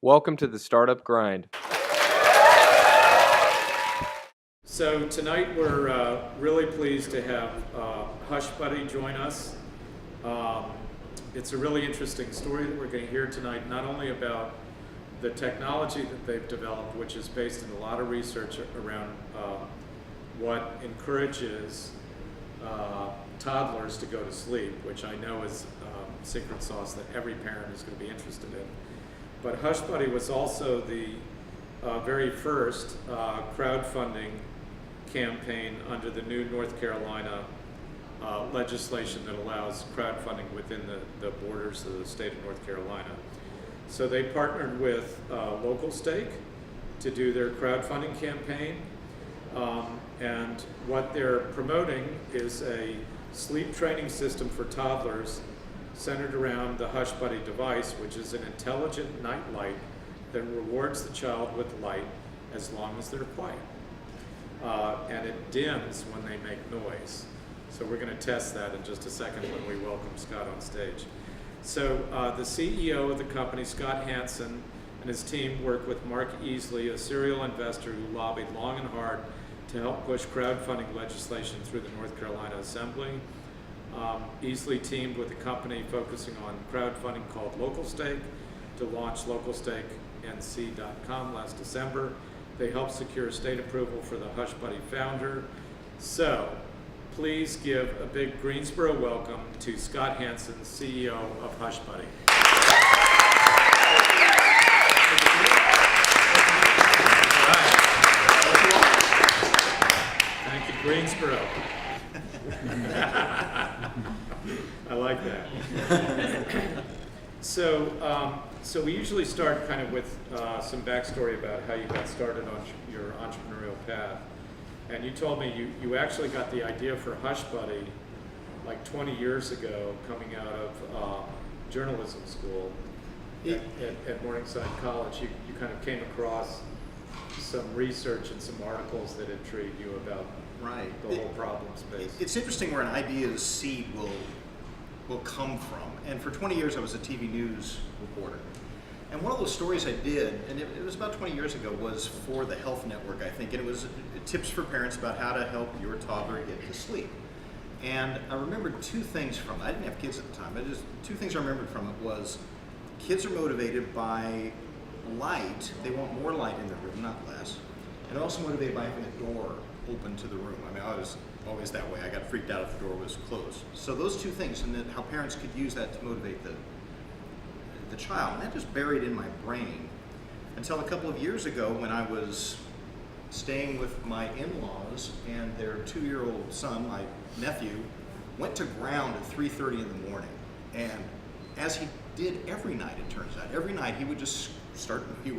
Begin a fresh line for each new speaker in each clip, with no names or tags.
Welcome to the Startup Grind.
So tonight we're really pleased to have Hushbuddy join us. It's a really interesting story that we're going to hear tonight, not only about the technology that they've developed, which is based in a lot of research around what encourages toddlers to go to sleep, which I know is secret sauce that every parent is going to be interested in. But Hushbuddy was also the very first crowdfunding campaign under the new North Carolina legislation that allows crowdfunding within the borders of the state of North Carolina. So they partnered with Local Stake to do their crowdfunding campaign. And what they're promoting is a sleep training system for toddlers centered around the Hushbuddy device, which is an intelligent night light that rewards the child with light as long as they're quiet. And it dims when they make noise. So we're going to test that in just a second when we welcome Scott on stage. So the CEO of the company, Scott Hanson, and his team work with Mark Easley, a serial investor who lobbied long and hard to help push crowdfunding legislation through the North Carolina Assembly. Easley teamed with a company focusing on crowdfunding called Local Stake to launch localstakenc.com last December. They helped secure state approval for the Hushbuddy founder. So please give a big Greensboro welcome to Scott Hanson, CEO of Hushbuddy. Thank you, Greensboro. I like that. So we usually start kind of with some backstory about how you got started on your entrepreneurial path. And you told me you actually got the idea for Hushbuddy like 20 years ago, coming out of journalism school at Morningside College. You kind of came across some research and some articles that intrigued you about the whole problem space.
It's interesting where an idea's seed will come from. And for 20 years I was a TV news reporter. And one of those stories I did, and it was about 20 years ago, was for the Health Network, I think, and it was tips for parents about how to help your toddler get to sleep. And I remembered two things from it. I didn't have kids at the time. Two things I remembered from it was kids are motivated by light. They want more light in their room, not less. And they're also motivated by having a door open to the room. I mean, I was always that way. I got freaked out if the door was closed. So those two things, and then how parents could use that to motivate the child. And that just buried in my brain until a couple of years ago when I was staying with my in-laws and their 2-year-old son, my nephew, went to ground at 3:30 in the morning. And as he did every night, it turns out, every night he would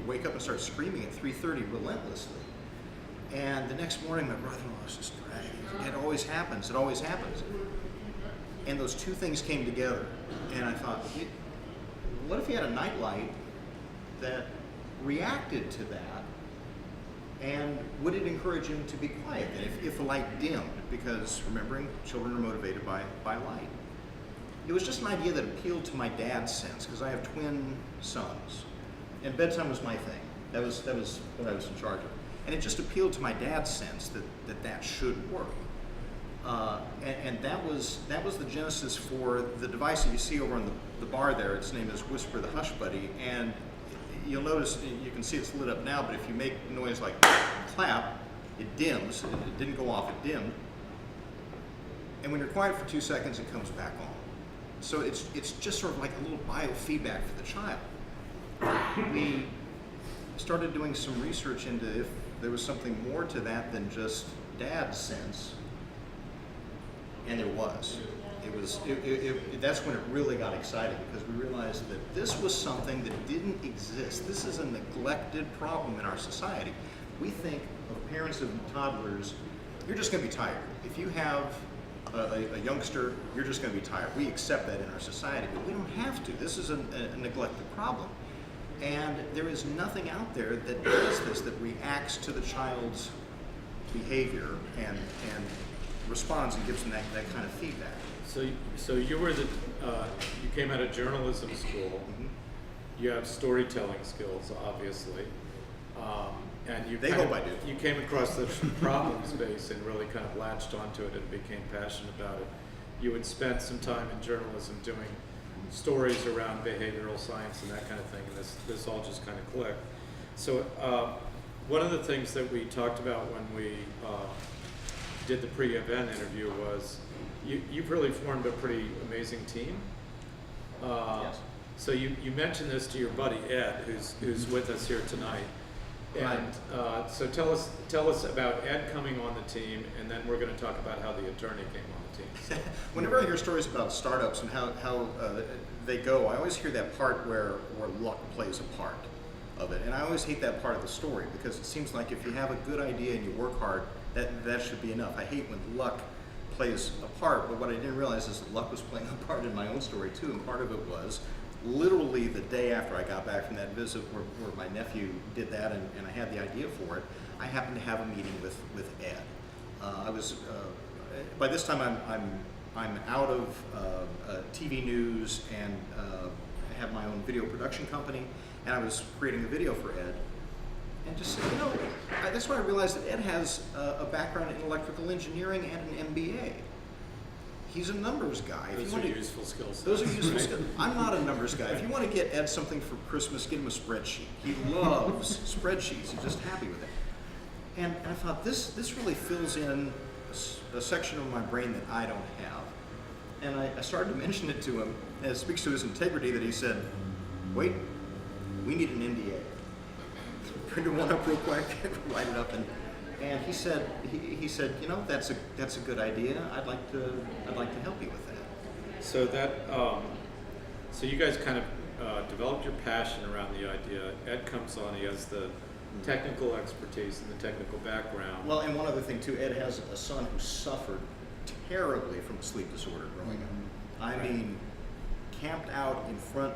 wake up and start screaming at 3:30 relentlessly. And the next morning my brother-in-law was just dragging. It always happens. And those two things came together. And I thought, what if he had a nightlight that reacted to that, and would it encourage him to be quiet then if the light dimmed? Because remembering, children are motivated by light. It was just an idea that appealed to my dad's sense, because I have twin sons, and bedtime was my thing. That was what I was in charge of, and it just appealed to my dad's sense that should work. And that was the genesis for the device that you see over on the bar there. Its name is Whisper the Hushbuddy, and you'll notice, you can see it's lit up now, but if you make noise like clap, it dims. It didn't go off, it dimmed. And when you're quiet for 2 seconds, it comes back on. So it's just sort of like a little biofeedback for the child. We started doing some research into if there was something more to that than just dad's sense. And there was. That's when it really got exciting, because we realized that this was something that didn't exist. This is a neglected problem in our society. We think of parents of toddlers, you're just going to be tired. If you have a youngster, you're just going to be tired. We accept that in our society, but we don't have to. This is a neglected problem. And there is nothing out there that does this, that reacts to the child's behavior and responds and gives them that kind of feedback.
So you were you came out of journalism school.
Mm-hmm.
You have storytelling skills, obviously. And you
They
kind
hope
of-
I do.
You came across the problem space and really kind of latched onto it and became passionate about it. You had spent some time in journalism doing stories around behavioral science and that kind of thing, and this all just kind of clicked. So one of the things that we talked about when we did the pre-event interview was you've really formed a pretty amazing team.
Yes.
So you mentioned this to your buddy Ed, who's with us here tonight. And so tell us about Ed coming on the team, and then we're going to talk about how the attorney came on the team. So,
Whenever I hear stories about startups and how they go, I always hear that part where luck plays a part of it. And I always hate that part of the story because it seems like if you have a good idea and you work hard, that should be enough. I hate when luck plays a part, but what I didn't realize is that luck was playing a part in my own story too, and part of it was literally the day after I got back from that visit where my nephew did that and I had the idea for it, I happened to have a meeting with Ed. I was by this time I'm out of TV news and I have my own video production company, and I was creating a video for Ed, and just said, that's when I realized that Ed has a background in electrical engineering and an MBA. He's a numbers guy.
those are useful skills.
Those are useful skills. I'm not a numbers guy. If you want to get Ed something for Christmas, get him a spreadsheet. He loves spreadsheets. He's just happy with it. And I thought, this really fills in a section of my brain that I don't have. And I started to mention it to him, and it speaks to his integrity that he said, wait, we need an NDA. Printed one up real quick, write it up, and he said, that's a good idea. I'd like to help you with that.
So so you guys kind of developed your passion around the idea. Ed comes on; he has the technical expertise and the technical background.
Well, and one other thing too, Ed has a son who suffered terribly from a sleep disorder growing up. I mean, camped out in front.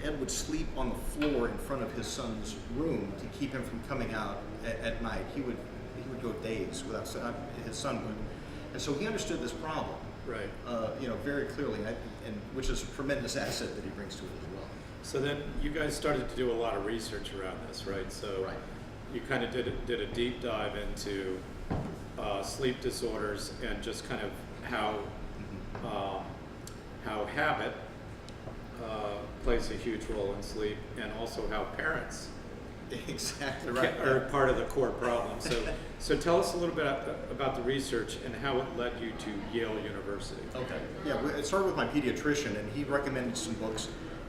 Ed would sleep on the floor in front of his son's room to keep him from coming out at night. He would go days without his son would, and so he understood this problem,
Right.
Very clearly, and which is a tremendous asset that he brings to it as well.
So then you guys started to do a lot of research around this, right? So
Right.
you kind of did a deep dive into sleep disorders and just kind of how habit plays a huge role in sleep, and also how parents
Exactly right.
are part of the core problem. So tell us a little bit about the research and how it led you to Yale University.
Okay. Yeah, it started with my pediatrician, and he recommended some books.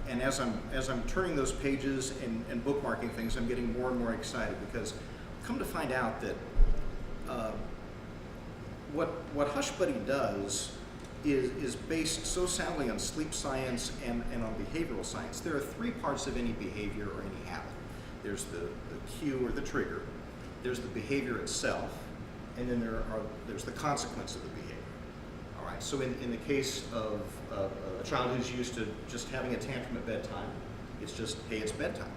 And as I'm turning those pages and bookmarking things, I'm getting more and more excited because come to find out that what Hushbuddy does is based so soundly on sleep science and on behavioral science. There are three parts of any behavior or any habit. There's the cue or the trigger, there's the behavior itself, and then there's the consequence of the behavior. All right, so in the case of a child who's used to just having a tantrum at bedtime, it's just, hey, it's bedtime.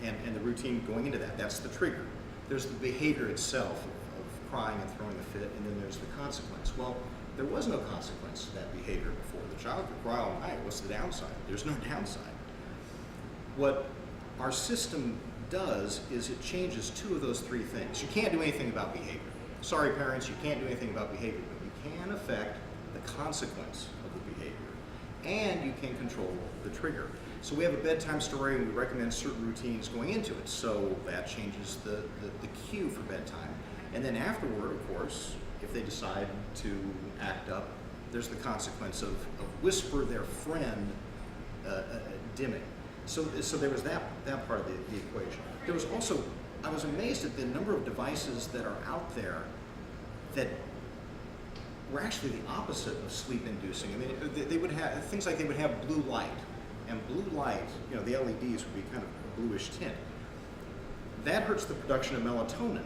And the routine going into that, that's the trigger. There's the behavior itself of crying and throwing a fit, and then there's the consequence. Well, there was no consequence to that behavior before. The child could cry all night. What's the downside? There's no downside. What our system does is it changes two of those three things. You can't do anything about behavior. Sorry, parents, you can't do anything about behavior, but you can affect the consequence of the behavior, and you can control the trigger. So we have a bedtime story, and we recommend certain routines going into it. So that changes the cue for bedtime. And then afterward, of course, if they decide to act up, there's the consequence of whisper their friend dimming. So there was that part of the equation. There was also, I was amazed at the number of devices that are out there that were actually the opposite of sleep inducing. I mean, they would have things like they would have blue light, and blue light, the LEDs would be kind of a bluish tint. That hurts the production of melatonin.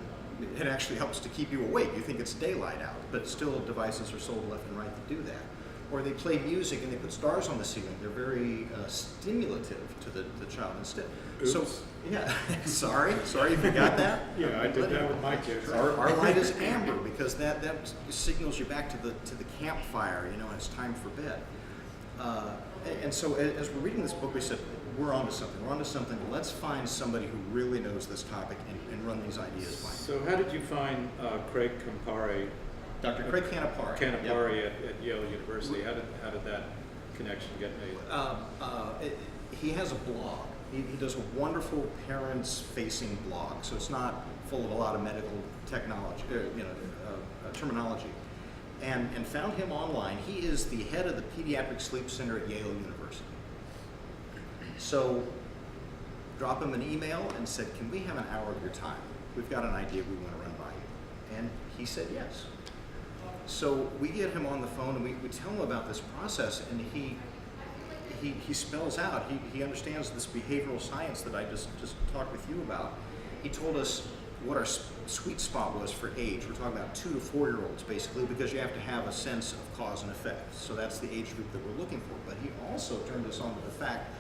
It actually helps to keep you awake. You think it's daylight out, but still devices are sold left and right to do that. Or they play music and they put stars on the ceiling. They're very stimulative to the child instead.
Oops.
So, yeah, sorry you forgot that?
Yeah, I did that with my kids.
Our light is amber because that signals you back to the campfire, and it's time for bed. And so as we're reading this book, we said, we're onto something. We're onto something. Let's find somebody who really knows this topic and run these ideas by.
So how did you find Craig Campari?
Dr. Craig Canapari.
Canapari at Yale University. How did that connection get made?
He has a blog. He does a wonderful parents-facing blog, so it's not full of a lot of medical technology, terminology. And found him online. He is the head of the Pediatric Sleep Center at Yale University. So, drop him an email and said, "Can we have an hour of your time? We've got an idea we want to run by you." And he said yes. So we get him on the phone and we tell him about this process, and he spells out, he understands this behavioral science that I just talked with you about. He told us what our sweet spot was for age. We're talking about 2 to 4 year olds basically, because you have to have a sense of cause and effect. So that's the age group that we're looking for. But he also turned us on to the fact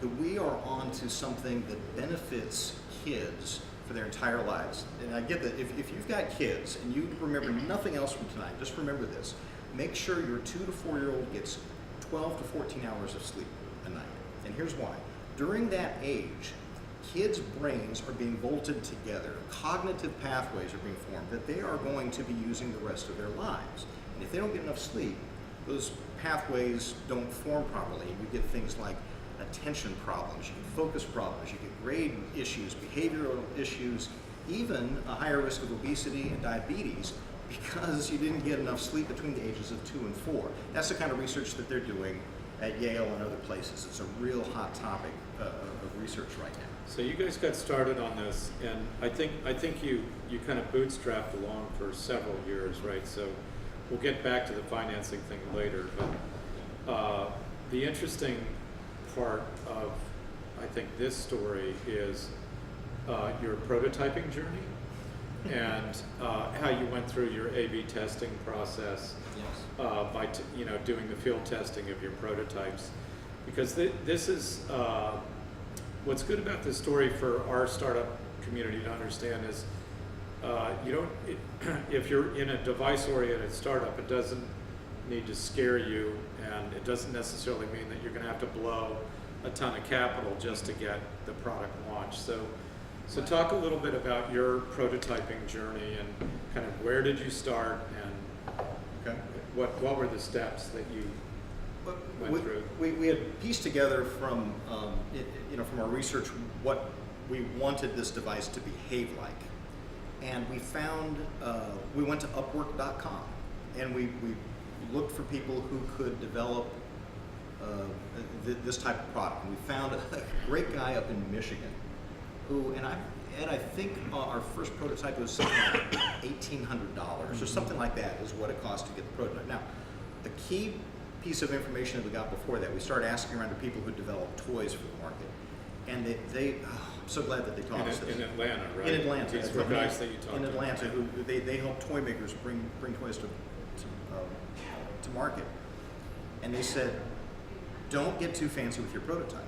that we are on to something that benefits kids for their entire lives. And I get that if you've got kids and you remember nothing else from tonight, just remember this. Make sure your 2 to 4 year old gets 12 to 14 hours of sleep a night. And here's why. During that age, kids' brains are being bolted together. Cognitive pathways are being formed that they are going to be using the rest of their lives. And if they don't get enough sleep, those pathways don't form properly. You get things like attention problems, you get focus problems, you get grade issues, behavioral issues, even a higher risk of obesity and diabetes because you didn't get enough sleep between the ages of 2 and 4. That's the kind of research that they're doing at Yale and other places. It's a real hot topic of research right now.
So you guys got started on this, and I think you kind of bootstrapped along for several years, right? So we'll get back to the financing thing later, but the interesting part of, I think, this story is your prototyping journey and how you went through your A/B testing process by doing the field testing of your prototypes, because this is what's good about this story for our startup community to understand is if you're in a device-oriented startup, it doesn't need to scare you, and it doesn't necessarily mean that you're going to have to blow a ton of capital just to get the product launched. So talk a little bit about your prototyping journey and kind of where did you start and what were the steps that you went through?
We had pieced together from from our research what we wanted this device to behave like, and we found we went to Upwork.com and we looked for people who could develop this type of product, and we found a great guy up in Michigan who, and I think our first prototype was something like $1,800 or something like that is what it cost to get the prototype. Now, the key piece of information that we got before that, we started asking around to people who develop toys for the market, and I'm so glad that they taught us this.
In Atlanta, right?
In Atlanta.
These were guys that you talked to.
In Atlanta, who they help toy makers bring toys to market. And they said, don't get too fancy with your prototype.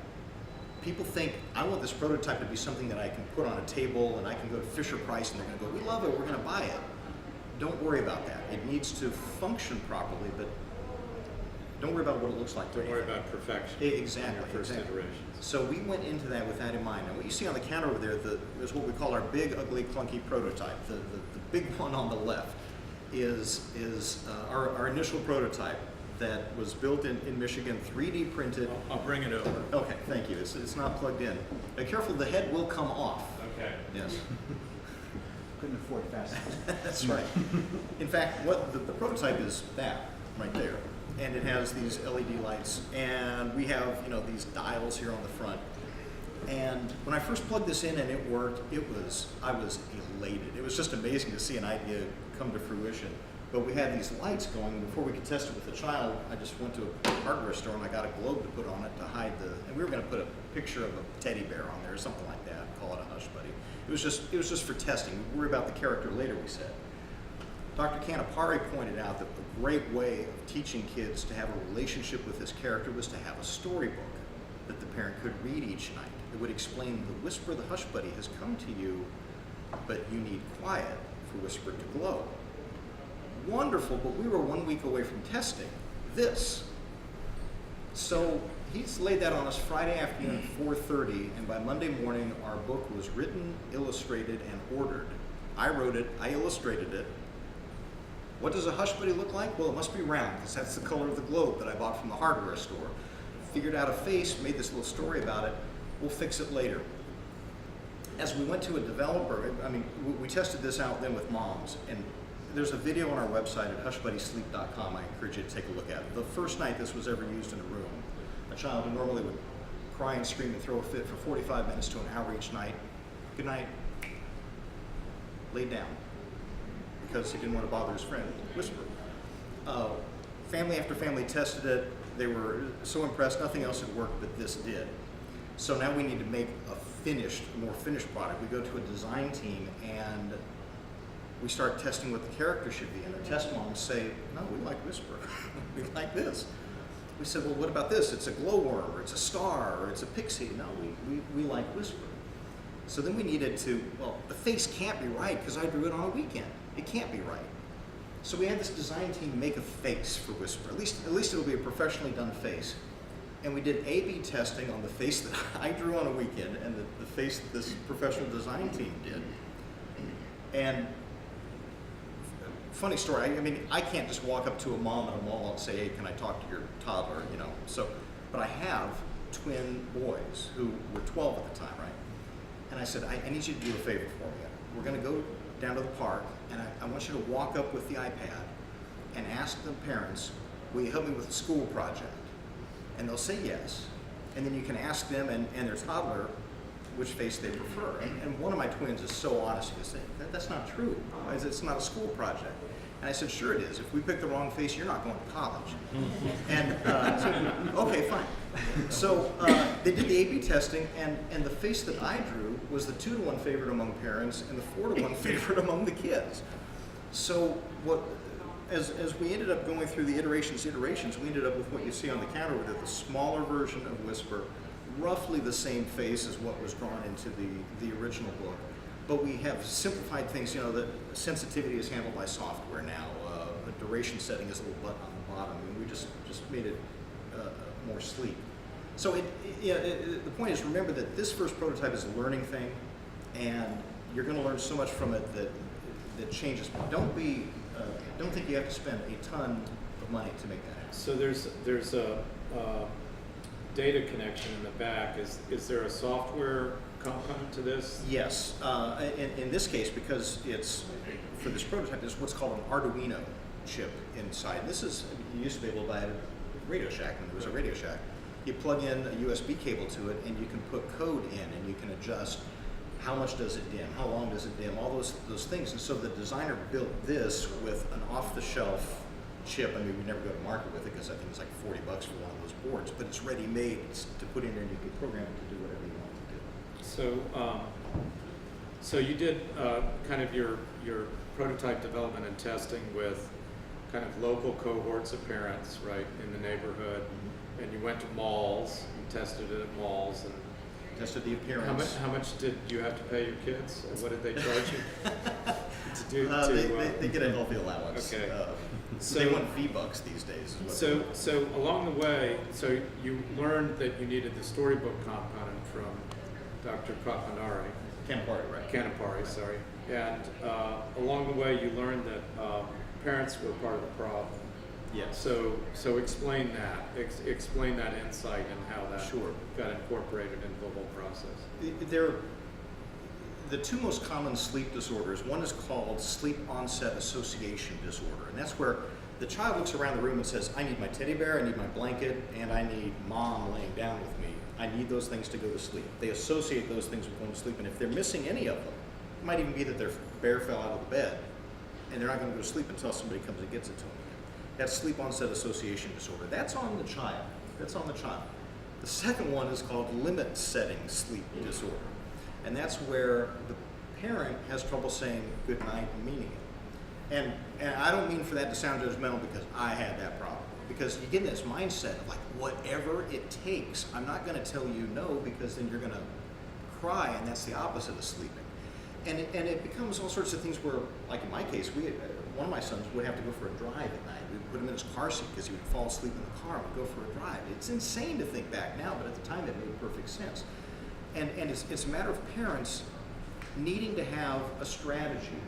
People think, I want this prototype to be something that I can put on a table and I can go to Fisher Price and they're going to go, we love it, we're going to buy it. Don't worry about that. It needs to function properly, but don't worry about what it looks like.
Don't worry about perfection.
Exactly.
In your first iterations.
So we went into that with that in mind. And what you see on the counter over there is what we call our big, ugly, clunky prototype. The big one on the left is our initial prototype that was built in Michigan, 3D printed.
I'll bring it over.
Okay, thank you. It's not plugged in. Now, careful, the head will come off.
Okay.
Yes.
Couldn't afford fast.
That's right. In fact, what the prototype is that right there, and it has these LED lights, and we have these dials here on the front. And when I first plugged this in and it worked, I was elated. It was just amazing to see an idea come to fruition. But we had these lights going, and before we could test it with a child, I just went to a hardware store and I got a globe to put on it to hide and we were going to put a picture of a teddy bear on there or something like that, call it a Hushbuddy. It was just for testing. We worry about the character later, we said. Dr. Canapari pointed out that the great way of teaching kids to have a relationship with this character was to have a storybook that the parent could read each night. It would explain the whisper of the Hushbuddy has come to you, but you need quiet for Whisper to glow. Wonderful, but we were 1 week away from testing this. So he's laid that on us Friday afternoon at 4:30, and by Monday morning, our book was written, illustrated, and ordered. I wrote it, I illustrated it. What does a Hushbuddy look like? Well, it must be round, because that's the color of the globe that I bought from the hardware store. Figured out a face, made this little story about it. We'll fix it later. As we went to a developer, I mean, we tested this out then with moms, and there's a video on our website at hushbuddysleep.com I encourage you to take a look at. The first night this was ever used in a room, a child who normally would cry and scream and throw a fit for 45 minutes to an hour each night, good night, laid down, because he didn't want to bother his friend, whisper. Family after family tested it. They were so impressed, nothing else had worked, but this did. So now we need to make a more finished product. We go to a design team and we start testing what the character should be. And our test moms say, no, we like Whisper. We like this. We said, well, what about this? It's a glowworm, or it's a star, or it's a pixie. No, we like Whisper. So then we needed to, well, the face can't be right because I drew it on a weekend. It can't be right. So we had this design team make a face for Whisper. At least it'll be a professionally done face. And we did A/B testing on the face that I drew on a weekend and the face that this professional design team did. And funny story, I mean, I can't just walk up to a mom at a mall and say, hey, can I talk to your toddler, you know? So, but I have twin boys who were 12 at the time, right? And I said, I need you to do a favor for me. We're gonna go down to the park, and I want you to walk up with the iPad and ask the parents, will you help me with a school project? And they'll say yes. And then you can ask them and their toddler which face they prefer. And one of my twins is so honest, he said, that's not true. It's not a school project. And I said, sure it is. If we pick the wrong face, you're not going to college. And so, okay, fine. So they did the A/B testing, and the face that I drew was the 2-to-1 favorite among parents and the 4-to-1 favorite among the kids. So as we ended up going through the iterations, we ended up with what you see on the counter with it, the smaller version of Whisper, roughly the same face as what was drawn into the original book. But we have simplified things, you know, the sensitivity is handled by software now. The duration setting is a little button on the bottom, and we just made it more sleek. So the point is, remember that this first prototype is a learning thing, and you're going to learn so much from it that changes. Don't think you have to spend a ton of money to make that happen.
So there's a data connection in the back. Is there a software component to this?
Yes. In this case, because it's for this prototype, is what's called an Arduino chip inside. This is, you used to be able to buy it at Radio Shack when there was a Radio Shack. You plug in a USB cable to it, and you can put code in, and you can adjust how much does it dim, how long does it dim, all those things. And so the designer built this with an off-the-shelf chip. I mean, we never go to market with it because I think it's like $40 for one of those boards, but it's ready-made to put in there, and you can program it to do whatever you want to do.
So you did kind of your prototype development and testing with kind of local cohorts of parents, right, in the neighborhood, and you went to malls and tested it at malls and
Tested the appearance.
How much did you have to pay your kids? Or what did they charge you to do?
They get a healthy allowance.
Okay.
So they want V-Bucks these days.
So along the way, so you learned that you needed the storybook component from Dr. Kratmanari.
Canapari, right?
Canapari, sorry. And along the way, you learned that parents were part of the problem.
Yes.
So explain that. Explain that insight and how that
Sure.
got incorporated into the whole process.
They're the two most common sleep disorders. One is called sleep onset association disorder, and that's where the child looks around the room and says, I need my teddy bear, I need my blanket, and I need mom laying down with me. I need those things to go to sleep. They associate those things with going to sleep, and if they're missing any of them, it might even be that their bear fell out of the bed, and they're not going to go to sleep until somebody comes and gets it to them. That's sleep onset association disorder. That's on the child. The second one is called limit setting sleep disorder. And that's where the parent has trouble saying good night and meaning it. And I don't mean for that to sound judgmental because I had that problem. Because you get in this mindset of like, whatever it takes, I'm not going to tell you no because then you're going to cry, and that's the opposite of sleeping. And it becomes all sorts of things where, like in my case, one of my sons would have to go for a drive at night. We'd put him in his car seat because he would fall asleep in the car and we'd go for a drive. It's insane to think back now, but at the time it made perfect sense. And it's a matter of parents needing to have a strategy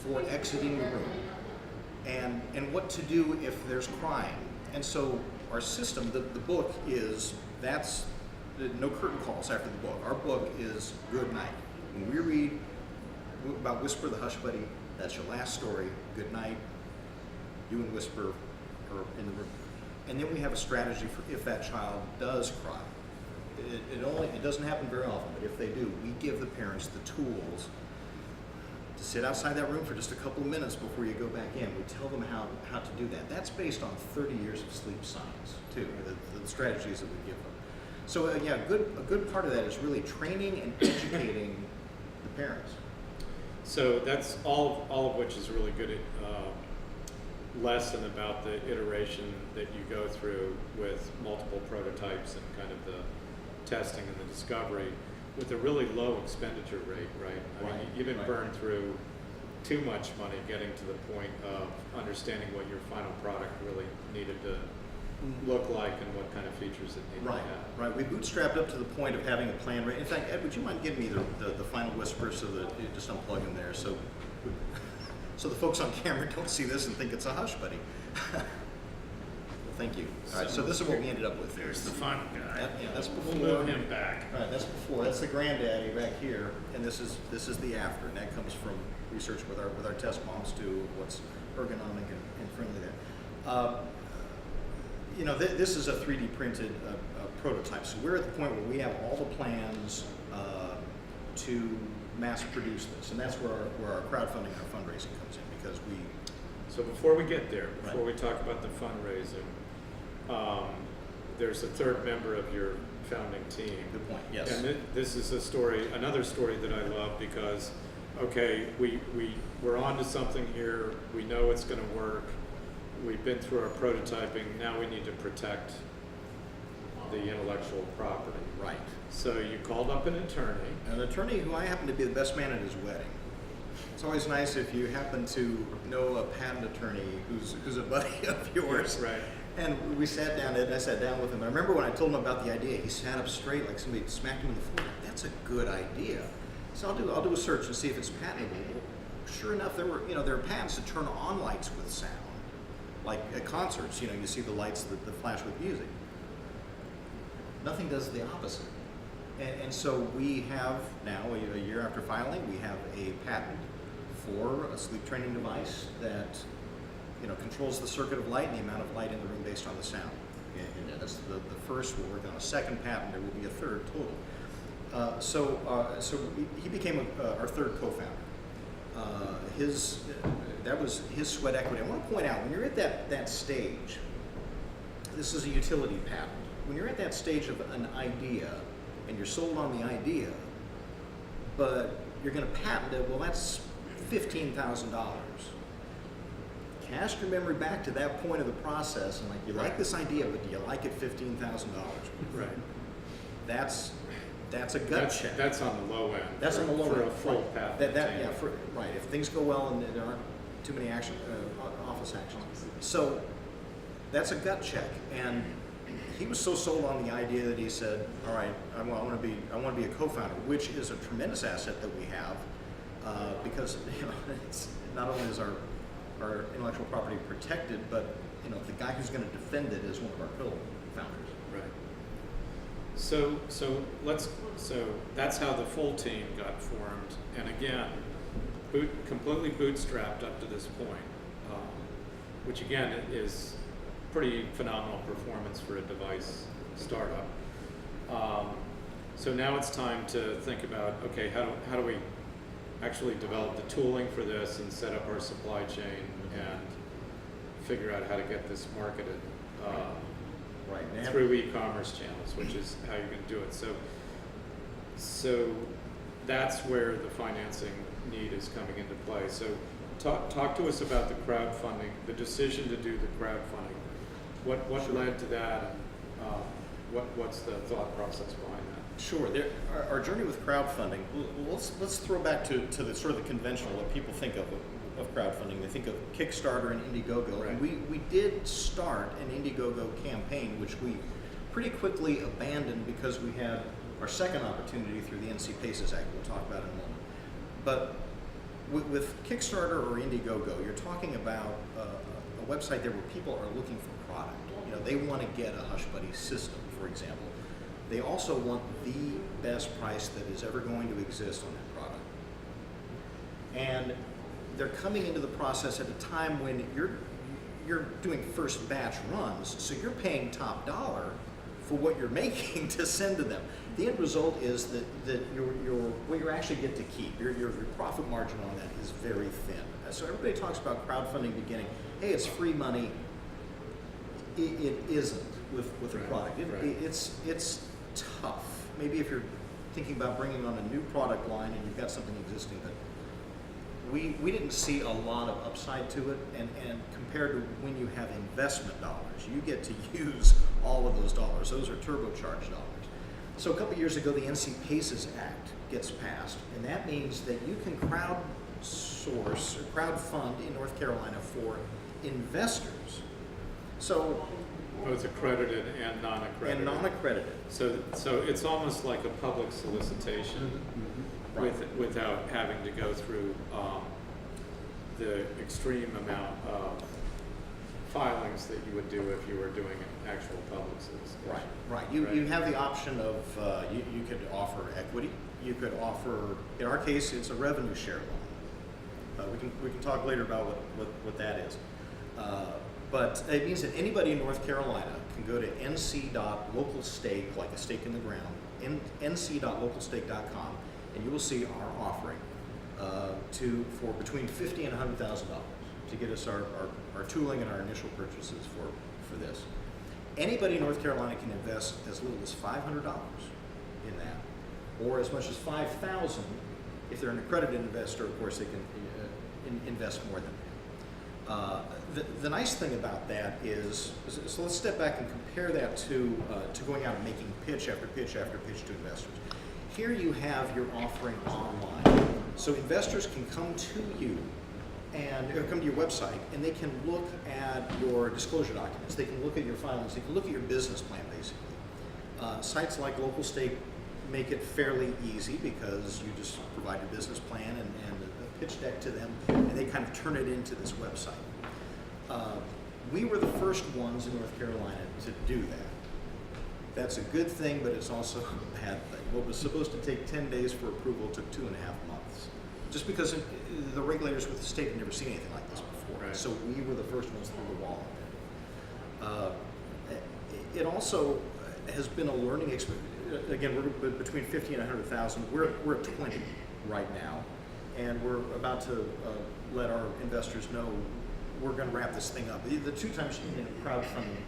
for exiting the room and what to do if there's crying. And so our system, the book is, that's no curtain calls after the book. Our book is good night. When we read about Whisper the Hushbuddy, that's your last story, good night. You and Whisper are in the room. And then we have a strategy for if that child does cry. It doesn't happen very often, but if they do, we give the parents the tools to sit outside that room for just a couple of minutes before you go back in. We tell them how to do that. That's based on 30 years of sleep science, too, the strategies that we give them. So yeah, a good part of that is really training and educating the parents.
So that's all of which is really good lesson about the iteration that you go through with multiple prototypes and kind of the testing and the discovery with a really low expenditure rate, right? I mean, you didn't burn through too much money getting to the point of understanding what your final product really needed to look like and what kind of features it needed to have.
Right. We bootstrapped up to the point of having a plan. In fact, Ed, would you mind giving me the final whisper so that you just unplug in there so the folks on camera don't see this and think it's a Hushbuddy. Well, thank you. All right, so this is what we ended up with.
There's the final guy.
That's before.
We'll move him back.
All right, that's before. That's the granddaddy back here, and this is the after, and that comes from research with our test moms too. What's ergonomic and friendly there. This is a 3D printed prototype. So we're at the point where we have all the plans to mass produce this, and that's where our crowdfunding and our fundraising comes in, because we.
So before we get there, before we talk about the fundraising, there's a third member of your founding team.
Good point. Yes.
And this is another story that I love because, okay, we're on to something here. We know it's going to work. We've been through our prototyping. Now we need to protect the intellectual property.
Right.
So you called up an attorney
who I happen to be the best man at his wedding. It's always nice if you happen to know a patent attorney who's a buddy of yours.
Right.
And we sat down, Ed and I sat down with him. I remember when I told him about the idea, he sat up straight like somebody smacked him in the forehead. That's a good idea. So I'll do a search and see if it's patentable. Sure enough, there are patents to turn on lights with sound. Like at concerts, you see the lights that flash with music. Nothing does the opposite. And so we have now, a year after filing, we have a patent for a sleep training device that controls the circuit of light and the amount of light in the room based on the sound. And that's the first. We're working on a second patent. There will be a third total. So he became our third co-founder. That was his sweat equity. I want to point out, when you're at that stage, this is a utility patent. When you're at that stage of an idea and you're sold on the idea, but you're going to patent it, well, that's $15,000. Cast your memory back to that point of the process and you like this idea, but do you like it $15,000?
Right.
That's a gut check.
That's on the low end.
That's on the low end
for a full patent.
Right. If things go well and there aren't too many office actions, so that's a gut check. And he was so sold on the idea that he said, "All right, I want to be a co-founder," which is a tremendous asset that we have because it's not only is our intellectual property protected, but the guy who's going to defend it is one of our co-founders.
Right. So that's how the full team got formed, and again, completely bootstrapped up to this point, which again is pretty phenomenal performance for a device startup. So now it's time to think about, okay, how do we actually develop the tooling for this and set up our supply chain and figure out how to get this marketed through e-commerce channels, which is how you're going to do it. So that's where the financing need is coming into play. So talk to us about the crowdfunding, the decision to do the crowdfunding. What led to that, and what's the thought process behind that?
Sure. Our journey with crowdfunding. Let's throw back to the sort of the conventional, what people think of of crowdfunding, they think of Kickstarter and Indiegogo.
Right.
And we did start an Indiegogo campaign, which we pretty quickly abandoned because we had our second opportunity through the NC PACES Act, we'll talk about in a moment. But with Kickstarter or Indiegogo, you're talking about a website there where people are looking for product. You know, they want to get a Hushbuddy system, for example. They also want the best price that is ever going to exist on that product. And they're coming into the process at a time when you're doing first batch runs, so you're paying top dollar for what you're making to send to them. The end result is that what you actually get to keep, your profit margin on that is very thin. So everybody talks about crowdfunding beginning. Hey, it's free money. It isn't with a product. It's tough. Maybe if you're thinking about bringing on a new product line and you've got something existing, but we didn't see a lot of upside to it, and compared to when you have investment dollars, you get to use all of those dollars. Those are turbocharged dollars. So a couple years ago, the NC PACES Act gets passed, and that means that you can crowdfund in North Carolina for investors. So
Both accredited and non-accredited.
and non-accredited.
So it's almost like a public solicitation
Right.
without having to go through the extreme amount of filings that you would do if you were doing an actual public solicitation.
Right. You have the option of you could offer equity. You could offer, in our case, it's a revenue share loan. We can talk later about what that is. But it means that anybody in North Carolina can go to nc.localstake, like a stake in the ground, nc.localstake.com, and you will see our offering for between $50,000 and $100,000 to get us our tooling and our initial purchases for this. Anybody in North Carolina can invest as little as $500 in that, or as much as $5,000 if they're an accredited investor. Of course, they can invest more than that. The nice thing about that is, so let's step back and compare that to going out and making pitch after pitch after pitch to investors. Here you have your offering online, so investors can come to you and come to your website, and they can look at your disclosure documents. They can look at your filings. They can look at your business plan, basically. Sites like LocalStake make it fairly easy because you just provide your business plan and a pitch deck to them, and they kind of turn it into this website. We were the first ones in North Carolina to do that. That's a good thing, but it's also a bad thing. What was supposed to take 10 days for approval took 2.5 months. Just because the regulators with the state had never seen anything like this before.
Right.
So we were the first ones through the wall. It also has been a learning experience. Again, we're between 50 and 100,000. We're at 20 right now, and we're about to let our investors know we're going to wrap this thing up. The two times in a crowdfunding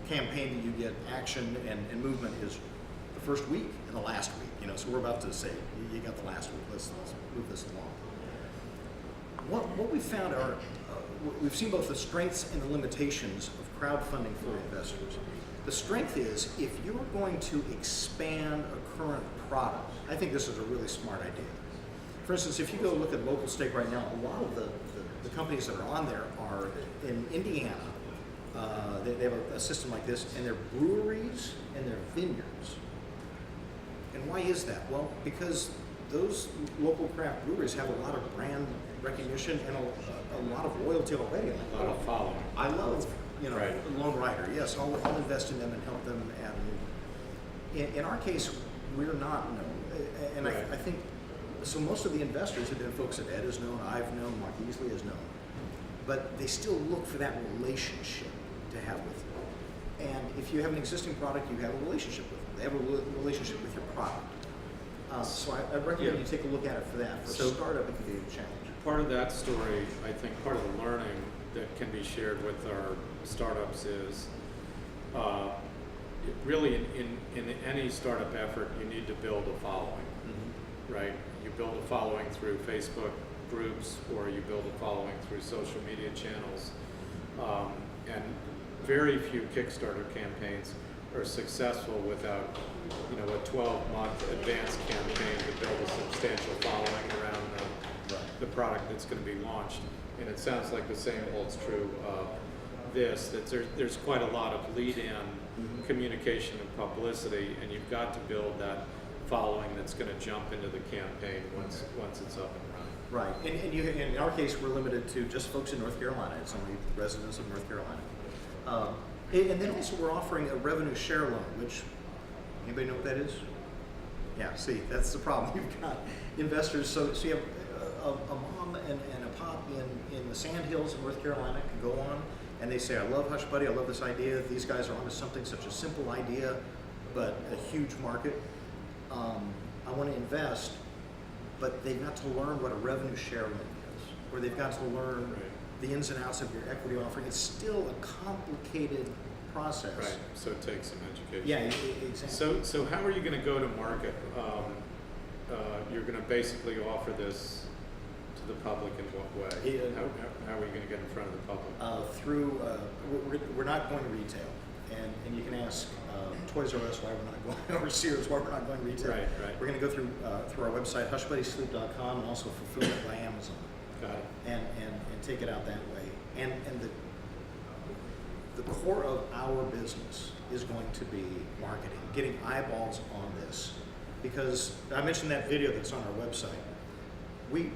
campaign that you get action and movement is the first week and the last week. You know, so we're about to say you got the last week. Let's move this along. What we found are we've seen both the strengths and the limitations of crowdfunding for investors. The strength is if you're going to expand a current product, I think this is a really smart idea. For instance, if you go look at LocalStake right now, a lot of the companies that are on there are in Indiana. They have a system like this, and they're breweries and they're vineyards. And why is that? Well, because those local craft breweries have a lot of brand recognition and a lot of loyalty already.
A lot of following.
I love,
Right.
Lone Rider. Yes, I'll invest in them and help them add new. In our case, we're not known, and
Right.
I think so. Most of the investors have been folks that Ed has known, I've known, Mark Easley has known, but they still look for that relationship to have with you. And if you have an existing product, you have a relationship with them. They have a relationship with your product. So I recommend you take a look at it for that. For a startup, it can be a challenge.
Part of that story, I think part of the learning that can be shared with our startups is really in any startup effort, you need to build a following, right? You build a following through Facebook groups, or you build a following through social media channels. And very few Kickstarter campaigns are successful without, a 12-month advance campaign to build a substantial following around the product that's going to be launched. And it sounds like the same holds true of this, that there's quite a lot of lead-in communication and publicity, and you've got to build that following that's going to jump into the campaign once it's up and running.
Right, and in our case, we're limited to just folks in North Carolina. It's only residents of North Carolina. And then also we're offering a revenue share loan, which, anybody know what that is? Yeah, see, that's the problem. You've got investors, so you have a mom and a pop in the Sandhills in North Carolina can go on and they say, I love Hushbuddy, I love this idea. These guys are onto something, such a simple idea, but a huge market. I want to invest, but they've got to learn what a revenue share loan is, or they've got to learn the ins and outs of your equity offering. It's still a complicated process.
Right, so it takes some education.
Yeah, exactly.
So how are you going to go to market? You're going to basically offer this to the public in what way? How are you going to get in front of the public?
We're not going retail, and you can ask Toys R Us why we're not going, or Sears why we're not going retail.
Right.
We're going to go through our website, hushbuddysleep.com, and also fulfillment by Amazon.
Got it.
And take it out that way. And the core of our business is going to be marketing, getting eyeballs on this. Because I mentioned that video that's on our website. We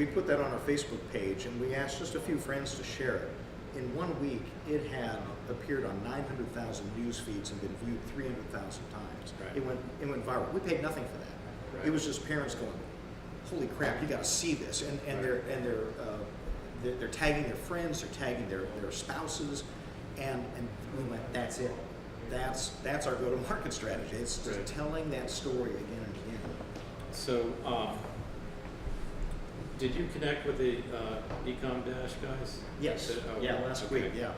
put that on our Facebook page, and we asked just a few friends to share it. In 1 week, it had appeared on 900,000 news feeds and been viewed 300,000 times.
Right.
It went viral. We paid nothing for that.
Right.
It was just parents going, "Holy crap! You got to see this!" And they're tagging their friends, they're tagging their spouses, and we went, "That's it. That's our go-to-market strategy. It's just telling that story again and again."
So, did you connect with the Ecom Dash guys?
Yes. Last week. Yeah.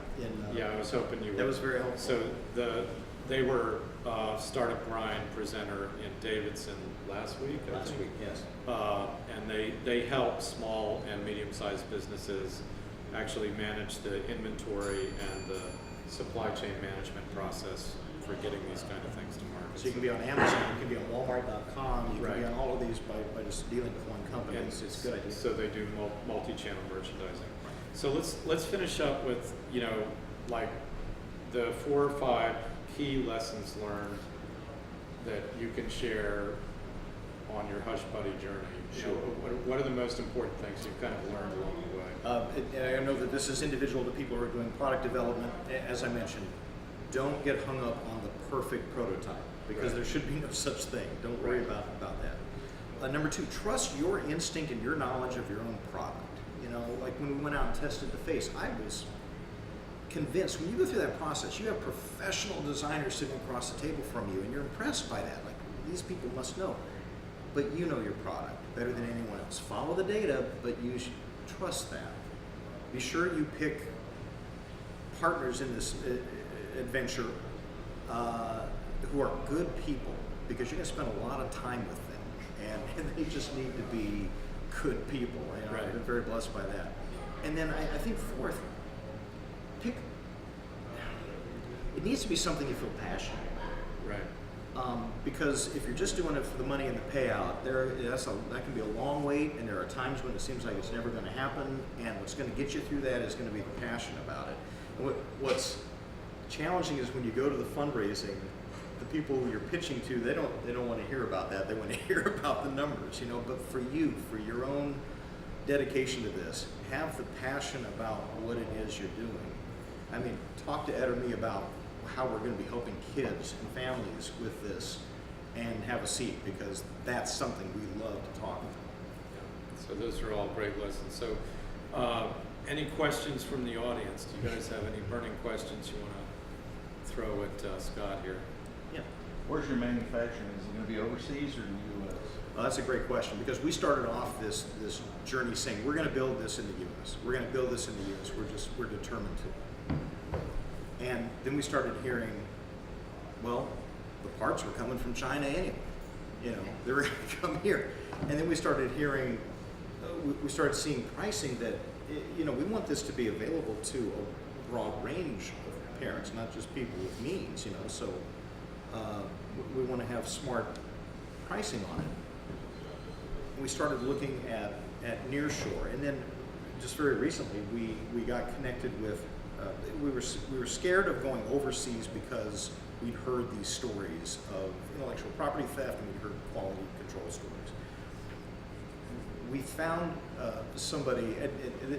Yeah, I was hoping you would.
That was very helpful.
So they were Startup Grind presenter in Davidson last week. I think.
Yes.
And they help small and medium-sized businesses actually manage the inventory and the supply chain management process for getting these kind of things to market.
So you can be on Amazon, you can be on Walmart.com, you can be on all of these by just dealing with one company.
And
It's a good idea.
So they do multi-channel merchandising. So let's finish up with, like the 4 or 5 key lessons learned that you can share on your Hushbuddy journey.
Sure.
What are the most important things you've kind of learned along the way?
I know that this is individual to people who are doing product development. As I mentioned, don't get hung up on the perfect prototype, because there should be no such thing. Don't worry about that. Number 2, trust your instinct and your knowledge of your own product. Like when we went out and tested the face, I was convinced, when you go through that process, you have professional designers sitting across the table from you, and you're impressed by that. Like, these people must know. But you know your product better than anyone else. Follow the data, but you should trust that. Be sure you pick partners in this adventure who are good people, because you're going to spend a lot of time with them, and they just need to be good people. I've been very blessed by that. And then I think 4th, it needs to be something you feel passionate about.
Right.
Because if you're just doing it for the money and the payout, that can be a long wait, and there are times when it seems like it's never going to happen, and what's going to get you through that is going to be the passion about it. And what's challenging is when you go to the fundraising, the people who you're pitching to, they don't want to hear about that. They want to hear about the numbers, But for you, for your own dedication to this, have the passion about what it is you're doing. I mean, talk to Ed or me about how we're going to be helping kids and families with this, and have a seat, because that's something we love to talk about.
So those are all great lessons. So any questions from the audience? Do you guys have any burning questions you want to throw at Scott here?
Yeah.
Where's your manufacturing? Is it going to be overseas or in the U.S.?
That's a great question, because we started off this journey saying we're going to build this in the U.S. We're going to build this in the U.S. We're determined to. And then we started hearing, well, the parts were coming from China anyway. They were going to come here. And then we started hearing, we started seeing pricing that, we want this to be available to a broad range of parents, not just people with means. So we want to have smart pricing on it. And we started looking at at nearshore, and then just very recently we got connected with. We were scared of going overseas because we'd heard these stories of intellectual property theft and we'd heard quality control stories. We found somebody.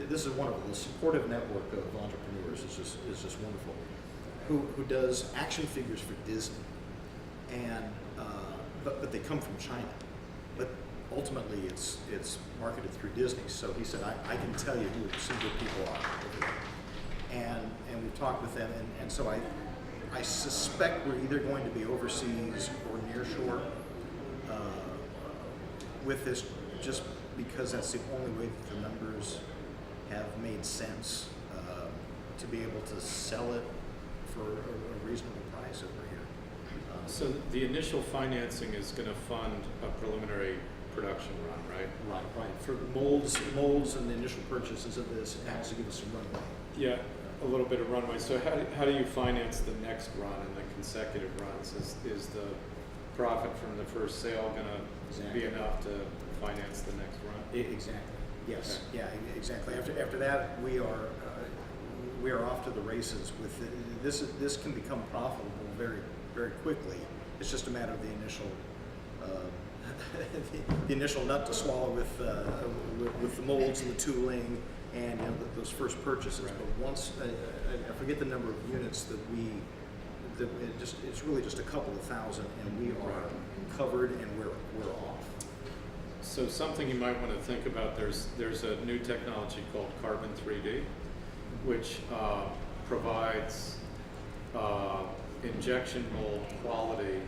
This is wonderful. The supportive network of entrepreneurs is just wonderful. Who does action figures for Disney, and but they come from China, but ultimately it's marketed through Disney. So he said, I can tell you who some good people are over there. And we've talked with them, and so I suspect we're either going to be overseas or nearshore with this, just because that's the only way that the numbers have made sense to be able to sell it for a reasonable price over here.
So the initial financing is going to fund a preliminary production run, right?
Right. For molds and the initial purchases of this, it has to give us some runway.
Yeah, a little bit of runway. So how do you finance the next run and the consecutive runs? Is the profit from the first sale going to be enough to finance the next run?
Exactly. Yes. Okay. Yeah. Exactly. After that, we are off to the races with it. This can become profitable very, very quickly. It's just a matter of the initial the initial nut to swallow with the molds and the tooling and those first purchases. Right. But once I forget the number of units it's really just a couple of thousand, and we are covered and we're off.
So something you might want to think about, there's a new technology called Carbon 3D, which provides injection mold quality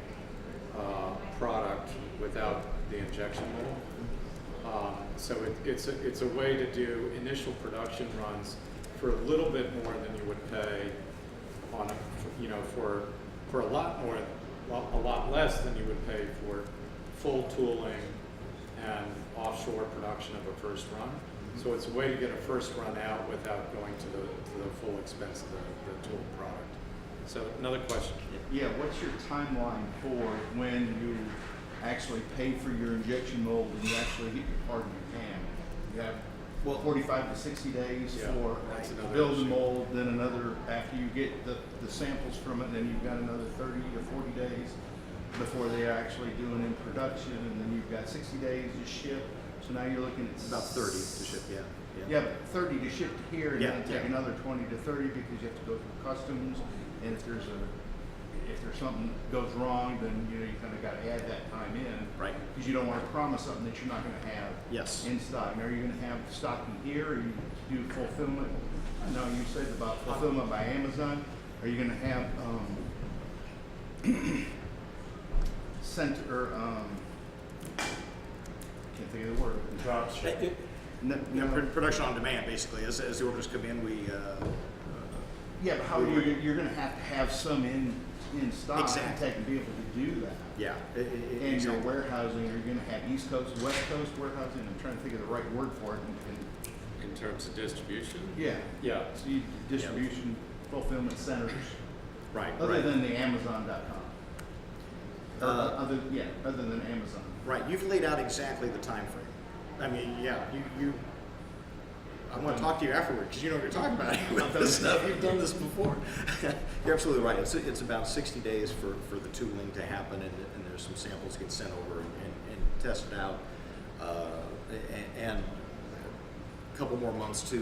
product without the injection mold. So it's a way to do initial production runs for a little bit more than you would pay on for a lot less than you would pay for full tooling and offshore production of a first run. So it's a way to get a first run out without going to the full expense of the tool product. So another question.
Yeah, what's your timeline for when you actually pay for your injection mold and you actually hit your part in your can? You have 45 to 60 days for build the mold, then another, after you get the samples from it, then you've got another 30 to 40 days before they're actually doing in production, and then you've got 60 days to ship. So now you're looking at
about 30 to ship,
Yeah, but 30 to ship to here, and then take another 20 to 30 because you have to go through customs, and if there's something that goes wrong, then you kind of got to add that time in,
right?
Because you don't want to promise something that you're not going to have in stock. Now, are you going to have stocking here, or you do fulfillment? No, you said about fulfillment by Amazon. Are you going to have can't think of the word.
Drop ship.
Production on demand, basically. As the orders come in, we.
Yeah, but how you're going to have some in stock
exactly.
to be able to do that.
Yeah.
And your warehousing, you're going to have East Coast, West Coast warehousing. I'm trying to think of the right word for it.
In terms of distribution?
Yeah.
Yeah.
So distribution, fulfillment centers.
Right.
Other than the Amazon.com. Other than Amazon.
Right. You've laid out exactly the time frame. I mean, you I want to talk to you afterward because you know what you're talking about with this stuff. You've done this before. You're absolutely right. It's about 60 days for the tooling to happen, and there's some samples get sent over and tested out, and a couple more months to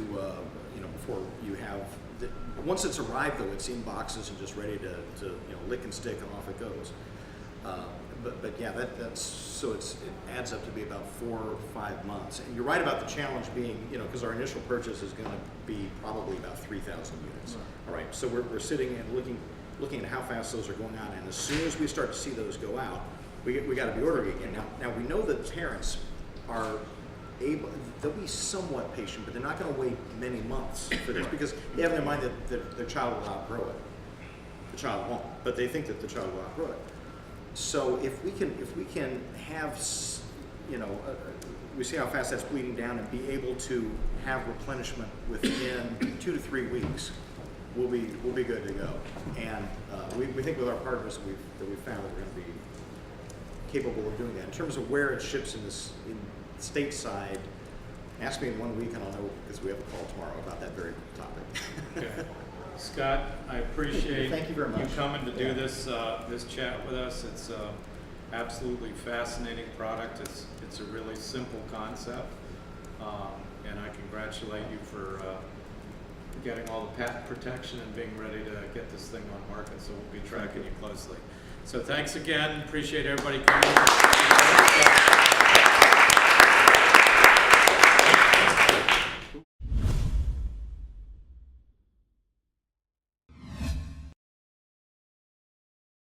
before you have. Once it's arrived, though, it's in boxes and just ready to lick and stick, and off it goes. But yeah, it adds up to be about 4 or 5 months. And you're right about the challenge being, because our initial purchase is going to be probably about 3,000 units. Right. All right, so we're sitting and looking at how fast those are going out, and as soon as we start to see those go out, we got to be ordering again. Now we know that parents are able, they'll be somewhat patient, but they're not going to wait many months for this because they have in their mind that their child will outgrow it. The child won't, but they think that the child will outgrow it. So if we can have, we see how fast that's bleeding down and be able to have replenishment within 2 to 3 weeks, we'll be good to go. And we think with our partners that we've found that we're going to be capable of doing that. In terms of where it ships in stateside, Ask me in 1 week, and I'll know, because we have a call tomorrow about that very topic.
Okay. Scott, I appreciate
Thank you very much.
you coming to do
Yeah.
this chat with us. It's absolutely fascinating product. It's a really simple concept, and I congratulate you for getting all the patent protection and being ready to get this thing on market. So we'll be tracking you closely. So thanks again. Appreciate everybody coming.